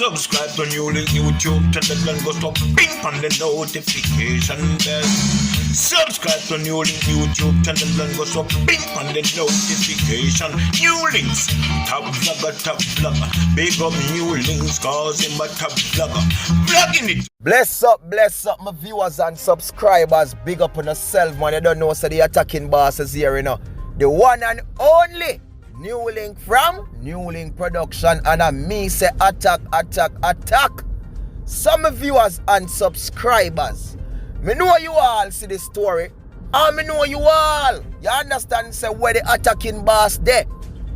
Subscribe to NEWLINK YouTube channel and go stop ping on the notification bell. Subscribe to NEWLINK YouTube channel and go stop ping on the notification. NEWLINKs, top vlogger. Big up NEWLINKs cause him a top vlogger. Vlogging it. Bless up my viewers and subscribers. Big up on yourself, man. You don't know, so the attacking boss is here, you know. The one and only NEWLINK from NEWLINK Production, and I me say attack. Some viewers and subscribers, me know you all see this story, and me know you all. You understand, say where the attacking boss there?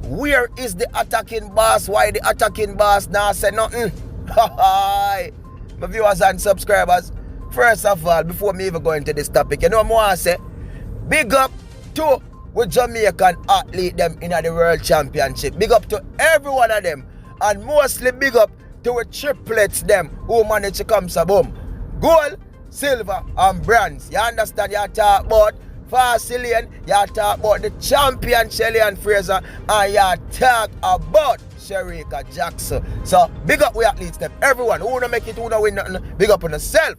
Where is the attacking boss? Why the attacking boss now say nothing? My viewers and subscribers, first of all, before me even go into this topic, you know what I want to say? Big up to with Jamaican athlete them in the World Championship. Big up to every one of them. And mostly big up to the triplets them who managed to come so boom. Gold, silver, and bronze. You understand? You talk about Facilian, you talk about the champion Shelly Fraser, and you talk about Sherika Jackson. So big up we athletes them. Everyone who wanna make it, who wanna win nothing, big up on yourself.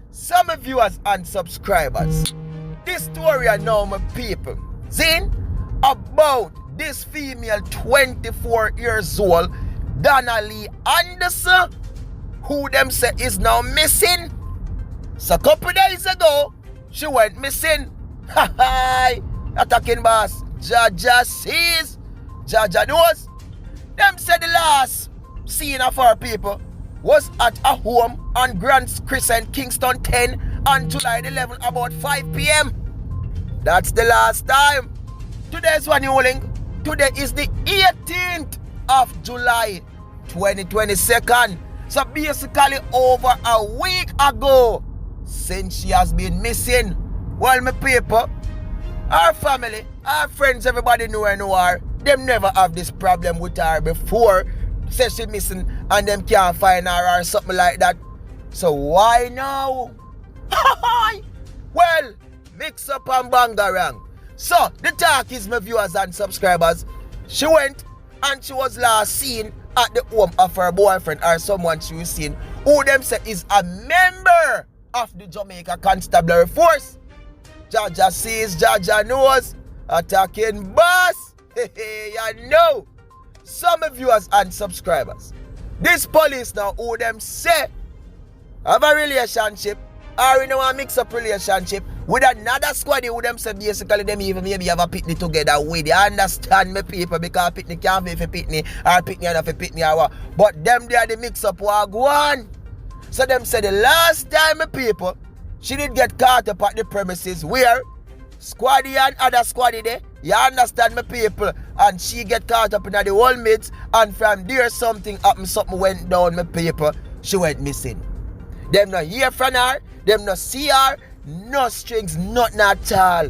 Some viewers and subscribers, this story I know my people. Zin, about this female 24 years old, D0NNA-LEE Anderson, who them say is now missing. So a couple days ago, she went missing. Attacking boss, Jaja sees, Jaja knows. Them said the last scene of our people was at a home on Grand Crescent, Kingston 10 on July 11 about 5 p.m. That's the last time. Today's one NEWLINK. Today is the 18th of July 2022. So basically over a week ago since she has been missing. Well, my people, our family, our friends, everybody know her. Them never have this problem with her before. Say she missing and them can't find her or something like that. So why now? Well, mix up and bangarang. So the talk is, my viewers and subscribers, she went and she was last seen at the home of her boyfriend or someone she was seen who them say is a member of the Jamaica Constabulary Force. Jaja sees, Jaja knows, attacking boss. You know. Some viewers and subscribers, this police now who them say have a relationship or you know a mix up relationship with another squad who them say basically them even maybe have a picnic together with. You understand me people, because picnic can't be for picnic or picnic enough for picnic or what. But them they are the mix up what go on. So them say the last time me people, she did get caught up at the premises where squaddy and other squaddy there. You understand me people? And she get caught up in the whole midst, and from there something happened, something went down, my people. She went missing. Them not hear from her, them not see her, no strings, nothing at all.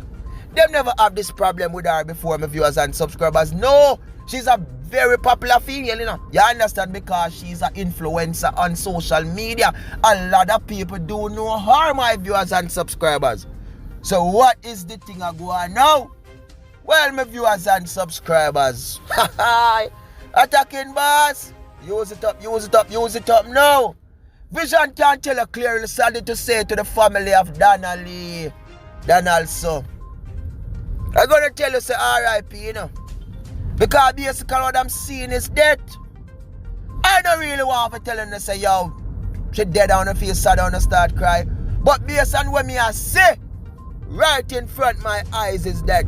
Them never have this problem with her before, my viewers and subscribers. No, she's a very popular female, you know. You understand, because she's an influencer on social media. A lot of people do know her, my viewers and subscribers. So what is the thing I go on now? Well, my viewers and subscribers, attacking boss, use it up now. Vision can't tell you clearly something to say to the family of D0NNA-LEE. Then also, I'm gonna tell you say R.I.P. you know, because basically what I'm seeing is death. I don't really want to tell you say yo, she dead on the face, sad on the start cry. But based on what me I say, right in front my eyes is dead.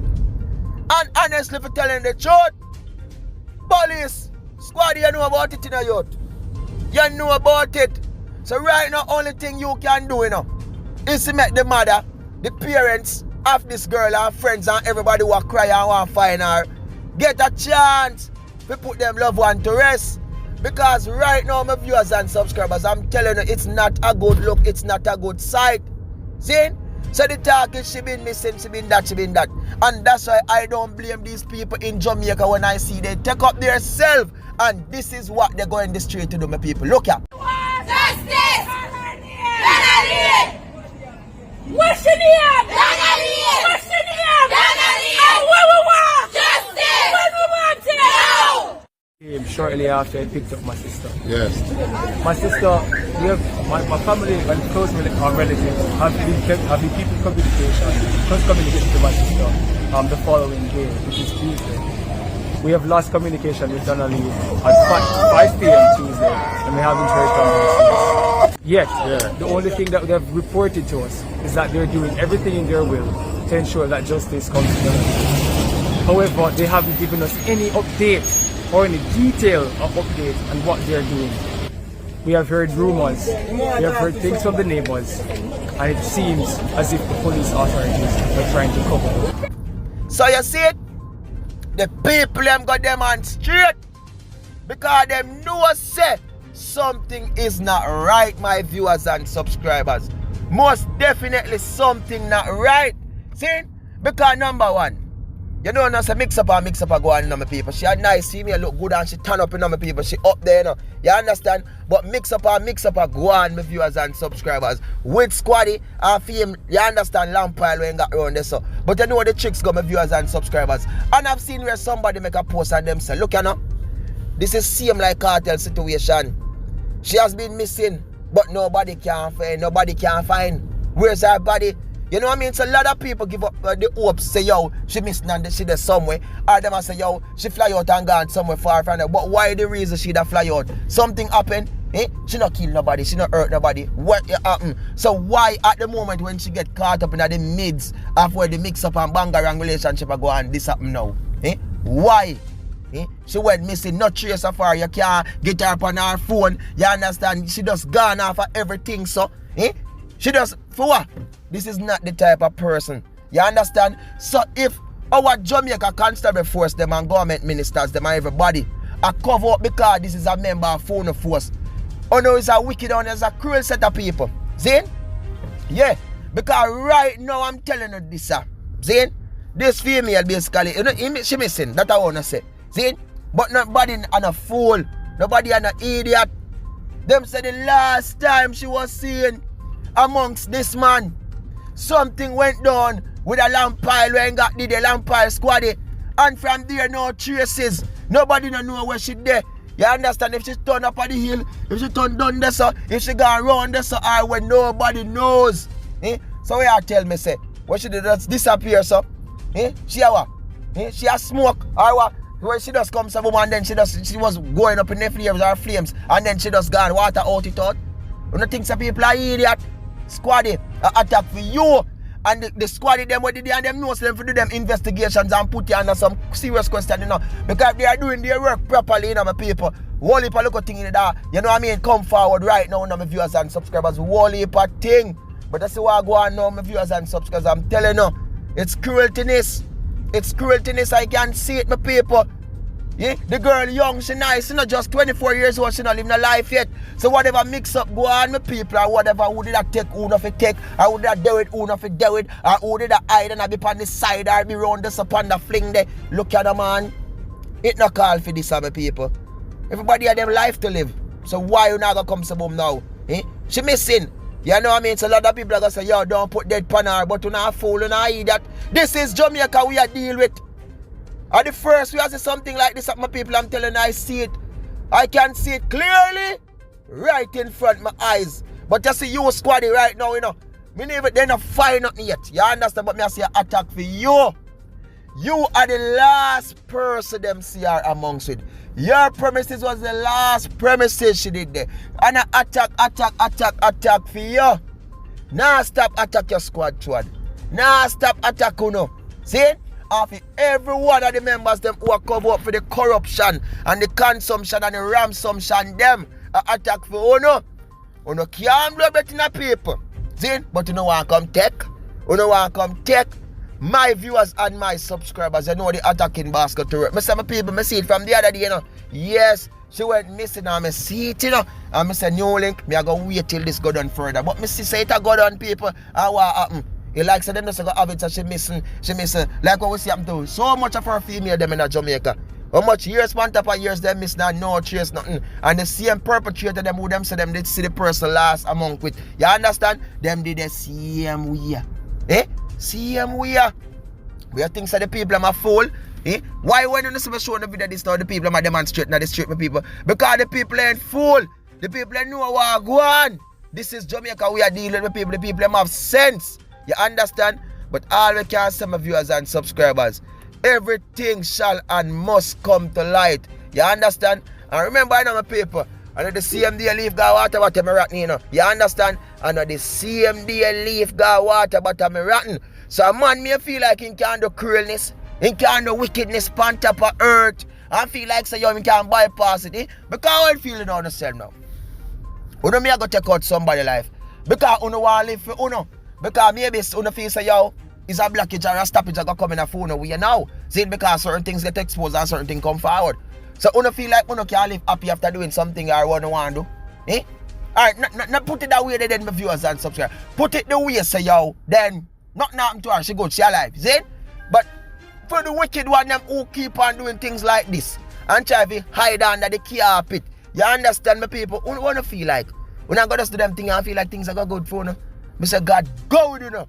And honestly, for telling the truth, police, squad, you know about it in a youth. You know about it. So right now, only thing you can do, you know, is to make the mother, the parents of this girl and friends and everybody who are crying and want to find her, get a chance to put them loved one to rest. Because right now, my viewers and subscribers, I'm telling you, it's not a good look, it's not a good sight. See? So the talk is she been missing, she been that. And that's why I don't blame these people in Jamaica when I see they take up their self. And this is what they're going the street to do, my people. Look at. Justice! D0NNA-LEE! What's your name? D0NNA-LEE! What's your name? D0NNA-LEE! And what we want? Justice! What we want it? Yeah, him shortly after I picked up my sister. Yes. My sister, we have my family and close relatives have been keeping close communication to my sister the following day, which is Tuesday. We have lost communication with D0NNA-LEE at 5 p.m. Tuesday, and we haven't heard from her since. Yet, the only thing that they have reported to us is that they're doing everything in their will to ensure that justice comes to them. However, they haven't given us any update or any detail of update on what they're doing. We have heard rumors, we have heard things from the neighbors, and it seems as if the police authorities are trying to cover up. So you see it? The people them got them on straight because them know say something is not right, my viewers and subscribers. Most definitely something not right. See? Because number one, you know, no, say mix up and go on in my people. She a nice female, look good and she turn up in my people. She up there, you know. You understand? But mix up and go on, my viewers and subscribers. With Squaddy and Fame, you understand, Lampile when got around there, so. But you know the tricks go, my viewers and subscribers. And I've seen where somebody make a post and them say, look, you know, this is same like cartel situation. She has been missing, but nobody can find. Where's her body? You know what I mean? So a lot of people give up the hope, say, yo, she missing and she there somewhere. Or them say, yo, she fly out and gone somewhere far from there. But why the reason she da fly out? Something happened, eh? She not kill nobody, she not hurt nobody. What happened? So why at the moment when she get caught up in the midst of where the mix up and bangarang relationship are go on, this happen now? Eh? Why? Eh? She went missing, not trace of her. You can't get her up on her phone. You understand? She just gone off of everything, so eh? She just, for what? This is not the type of person. You understand? So if our Jamaica constable force, them and government ministers, them and everybody are cover up because this is a member of phone force. Oh no, it's a wicked one, it's a cruel set of people. See? Yeah. Because right now I'm telling you this, see? This female basically, you know, she missing. That's what I want to say. See? But nobody on a fool. Nobody on an idiot. Them said the last time she was seen amongst this man, something went down with a lamp pile when got the lamp pile squaddy, and from there no traces. Nobody don't know where she there. You understand? If she turn up on the hill, if she turn down there, so if she gone around there, so or when nobody knows. Eh? So where you tell me say, what she did just disappear, so? Eh? She a what? Eh? She a smoke or what? Where she just comes a woman and then she was going up in the flames or flames and then she just gone water out it out. You don't think some people are idiot? Squaddy attack for you, and the squaddy them what did they and them know them for do them investigations and put you under some serious question, you know, because they are doing their work properly, you know, my people. Whole heap of little thing in that, you know what I mean? Come forward right now, my viewers and subscribers. Whole heap of thing. But that's what I go on now, my viewers and subscribers. I'm telling you, it's crueltiness. It's crueltiness. I can see it, my people. Yeah? The girl young, she nice, she not just 24 years old, she not living a life yet. So whatever mix up go on with people or whatever, who did that take, who not take, or who did that do it, who not do it, or who did that hide and be on the side or be round this upon the fling there. Look at the man. It not call for this, my people. Everybody have them life to live. So why you not gonna come to boom now? Eh? She missing. You know what I mean? So a lot of people are gonna say, yo, don't put dead pan her, but you not fool, you not idiot. This is Jamaica we are deal with. And the first we have to say something like this at my people, I'm telling you, I see it. I can see it clearly right in front of my eyes. But just see you squaddy right now, you know. Me never they're not firing nothing yet. You understand? But me I see an attack for you. You are the last person them see her amongst it. Your premises was the last premises she did there. And an attack for you. Now stop attack your squad. Now stop attack you. See? After every one of the members them who are cover up for the corruption and the consumption and the ransumption, them attack for Uno. Uno can't blow betting the people. See? But you know want come take. You want come take. My viewers and my subscribers, you know the attacking basket to work. I say my people, I see it from the other day, you know. Yes, she went missing and I see it, you know. And I say NEWLINK, I go wait till this go down further. But I see say it a go down, people, and what happen? He likes them just go have it, so she missing. Like what we see happen to so much of her female them in Jamaica. How much years, one top of years them missing and no trace, nothing. And the same perpetrator them who them say them did see the person last among with. You understand? Them did the same way. Eh? Same way. We think so the people are a fool. Why when you see me showing the video this now, the people are demonstrating at the street, my people? Because the people ain't fool. The people ain't know what go on. This is Jamaica, we are dealing with people. The people have sense. You understand? But all we can say, my viewers and subscribers, everything shall and must come to light. You understand? And remember, I know my people, I know the CMD leaf got water bottom me rotten, you know. You understand? I know the CMD leaf got water bottom me rotten. So a man may feel like he can't do cruelness, he can't do wickedness on top of earth. I feel like say, yo, he can't bypass it, Because how you feeling on yourself now? Uno me I go take out somebody's life. Because uno want to live for uno. Because maybe uno feel say, yo, is a blockage or a stoppage that come in a phone we now. See, because certain things get exposed and certain things come forward. So uno feel like uno can't live happy after doing something or what you want to do. Alright, not put it that way then my viewers and subscribe. Put it the way say, yo, then nothing happened to her, she good, she alive. See? But for the wicked one them who keep on doing things like this and try to hide under the carpet. You understand me people? Who wanna feel like? When I go to them things and feel like things are going good for you. I say God go with you know.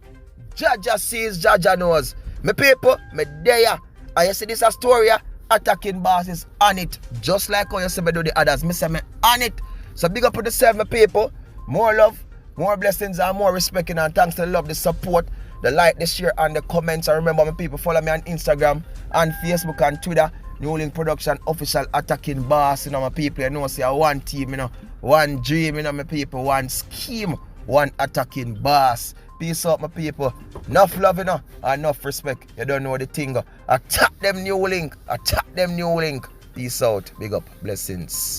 Jaja sees, Jaja knows. Me people, me there. And you see this a story attacking bosses on it. Just like how you see me do the others. Me say me on it. So big up to the self, my people. More love, more blessings and more respect. And thanks to the love, the support, the like, the share and the comments. And remember my people, follow me on Instagram and Facebook and Twitter. NEWLINK Production official attacking boss, you know my people. You know say one team, you know, one dream, you know my people, one scheme, one attacking boss. Peace out my people. Enough love, you know, and enough respect. You don't know the thing. Attack them NEWLINK. Attack them NEWLINK. Peace out. Big up. Blessings.